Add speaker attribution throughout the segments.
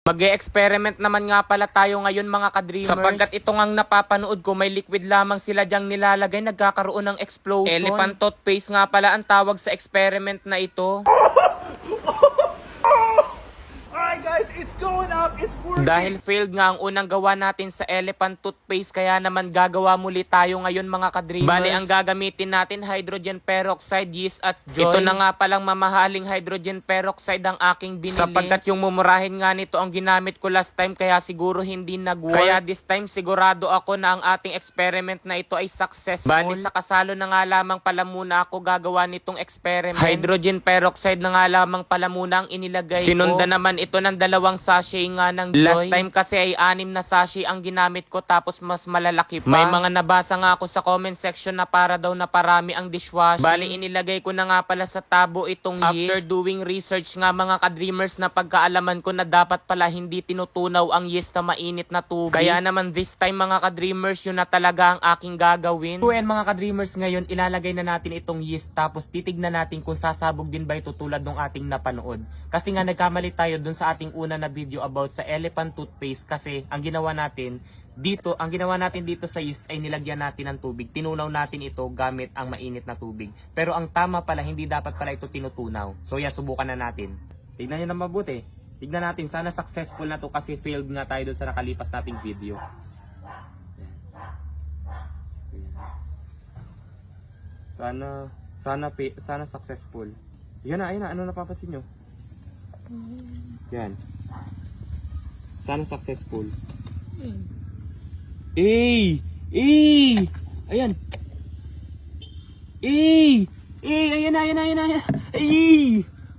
Speaker 1: Mag-e-experiment naman nga pala tayo ngayon mga ka-dreamers. Sapagkat ito ngang napapanood ko, may liquid lamang sila dyang nilalagay, nagkakaroon ng explosion. Elephant toothpaste nga pala ang tawag sa experiment na ito.
Speaker 2: Alright guys, it's going up, it's working.
Speaker 1: Dahil failed nga ang unang gawa natin sa elephant toothpaste, kaya naman gagawa muli tayo ngayon mga ka-dreamers. Bali, ang gagamitin natin hydrogen peroxide, yeast at joy. Ito na nga palang mamahaling hydrogen peroxide ang aking binili. Sapagkat yung mumurahin nga nito ang ginamit ko last time, kaya siguro hindi nag-work. Kaya this time sigurado ako na ang ating experiment na ito ay successful. Bali, sa kasalo na nga lamang pala muna ako gagawa nitong experiment. Hydrogen peroxide na nga lamang pala muna ang inilagay ko. Sinunda naman ito ng 2 sachet nga ng joy. Last time kasi ay 6 na sachet ang ginamit ko, tapos mas malalaki pa. May mga nabasa nga ako sa comment section na para daw na parami ang dishwashing. Bali, inilagay ko na nga pala sa tabo itong yeast. After doing research nga mga ka-dreamers, na pagkaalaman ko na dapat pala hindi tinutunaw ang yeast na mainit na tubig. Kaya naman this time mga ka-dreamers, yun na talaga ang aking gagawin. So and mga ka-dreamers, ngayon ilalagay na natin itong yeast, tapos titignan natin kung sasabog din ba ito tulad ng ating napanood. Kasi nga nagkamali tayo dun sa ating una na video about sa elephant toothpaste, kasi ang ginawa natin dito sa yeast ay nilagyan natin ng tubig. Tinunaw natin ito gamit ang mainit na tubig. Pero ang tama pala, hindi dapat pala ito tinutunaw. So yan, subukan na natin. Tignan nyo na mabuti. Tignan natin, sana successful na to, kasi failed nga tayo dun sa nakalipas nating video. Sana successful. Yan na, ayun na, ano napapansin nyo? Yan. Sana successful. Ayan. Ayan.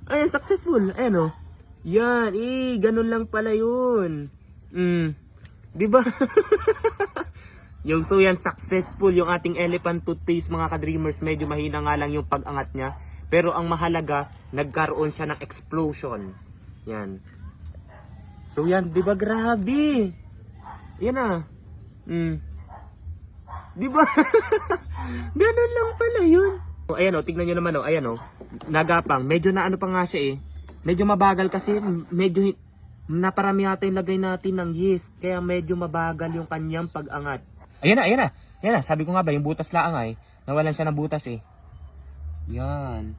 Speaker 1: Ayan, successful. Ayan, oh. Yan, ganun lang pala yun. Diba? So yan, successful yung ating elephant toothpaste mga ka-dreamers. Medyo mahina nga lang yung pag-angat niya. Pero ang mahalaga, nagkaroon siya ng explosion. Yan. So yan, diba grabe? Yan na. Diba? Ganun lang pala yun. Ayan o, tignan nyo naman o. Ayan o, nagapang. Medyo na ano pa nga siya eh. Medyo mabagal kasi medyo naparami yata yung lagay natin ng yeast. Kaya medyo mabagal yung kanyang pag-angat. Ayan na. Sabi ko nga ba, yung butas lang ay. Nawalan siya ng butas eh. Yan.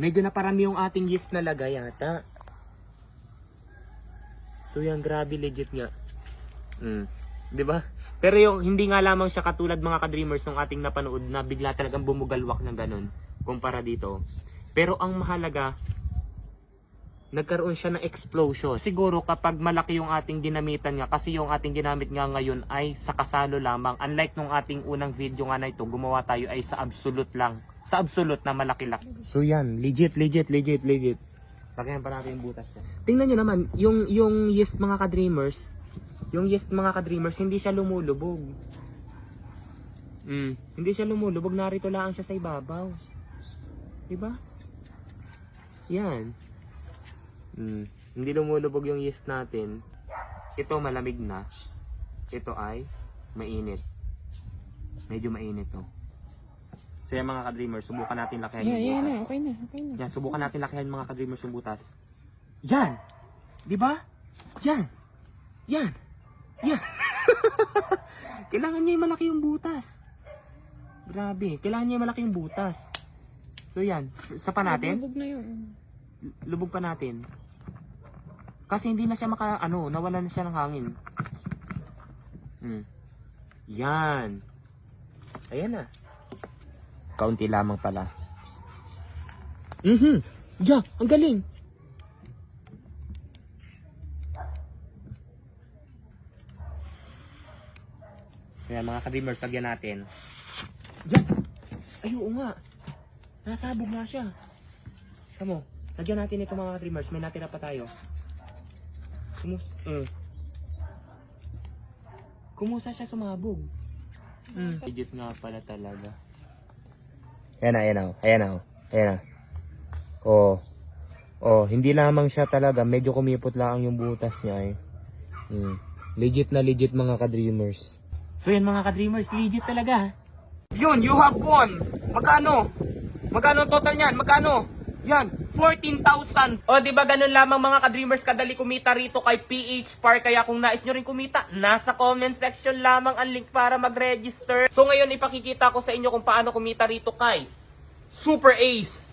Speaker 1: Medyo naparami yung ating yeast na lagay yata. So yan, grabe, legit nga. Diba? Pero yung hindi nga lamang siya katulad mga ka-dreamers nung ating napanood na bigla talagang bumugalwak ng ganun kumpara dito. Pero ang mahalaga, nagkaroon siya ng explosion. Siguro kapag malaki yung ating ginamitan nga, kasi yung ating ginamit nga ngayon ay sa kasalo lamang. Unlike nung ating unang video nga na ito, gumawa tayo ay sa absolute lang. Sa absolute na malaki-laki. So yan, legit. Lagyan pa natin yung butas niya. Tingnan nyo naman, yung yeast mga ka-dreamers, hindi siya lumulubog. Hindi siya lumulubog, narito lang siya sa ibabaw. Diba? Yan. Hindi lumulubog yung yeast natin. Ito malamig na. Ito ay mainit. Medyo mainit to. So yan mga ka-dreamers, subukan natin lakihan yung butas.
Speaker 3: Okay na.
Speaker 1: Yan, subukan natin lakihan mga ka-dreamers yung butas. Yan! Diba? Yan! Kailangan niya yung malaki yung butas. Grabe, kailangan niya yung malaki yung butas. So yan, sa pa natin?
Speaker 3: Lubog na yun.
Speaker 1: Lubog pa natin. Kasi hindi na siya nawalan na siya ng hangin. Yan. Ayan na. Kaunti lamang pala. Yeah, ang galing. Ayan mga ka-dreamers, lagyan natin. Yan! Ay, oo nga. Nasabog nga siya. Tamo, lagyan natin ito mga ka-dreamers. May natira pa tayo. Kumusta siya sumabog? Legit nga pala talaga. Ayan na. Hindi lamang siya talaga. Medyo kumipot lang yung butas niya eh. Legit na legit mga ka-dreamers. So yan mga ka-dreamers, legit talaga. Yun, you have won. Magkano? Magkano total niyan? Magkano? Yan, 14,000. O, di ba ganun lamang mga ka-dreamers kadali kumita rito kay PH Park. Kaya kung nais nyo rin kumita, nasa comment section lamang ang link para mag-register. So ngayon, ipakikita ko sa inyo kung paano kumita rito kay Super Ace.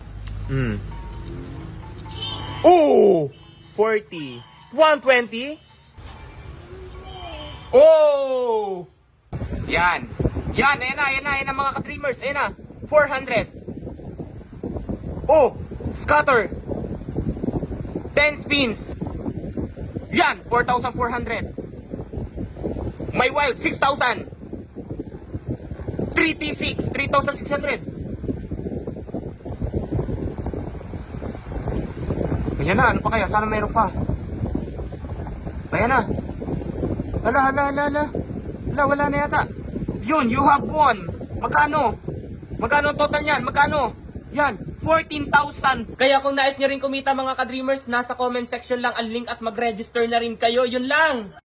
Speaker 1: Oh! 40. 120. Oh! Yan. Yan, ayan na mga ka-dreamers. Ayan na. 400. Oh! Scatter. 10 spins. Yan, 4,400. May wild, 6,000. 3T6, 3,600. Ayan na, ano pa kaya? Sana mayroon pa. Ayan na. Hala. Wala na yata. Yun, you have won. Magkano? Magkano ang total niyan? Magkano? Yan, 14,000. Kaya kung nais nyo rin kumita mga ka-dreamers, nasa comment section lang ang link at mag-register na rin kayo. Yun lang.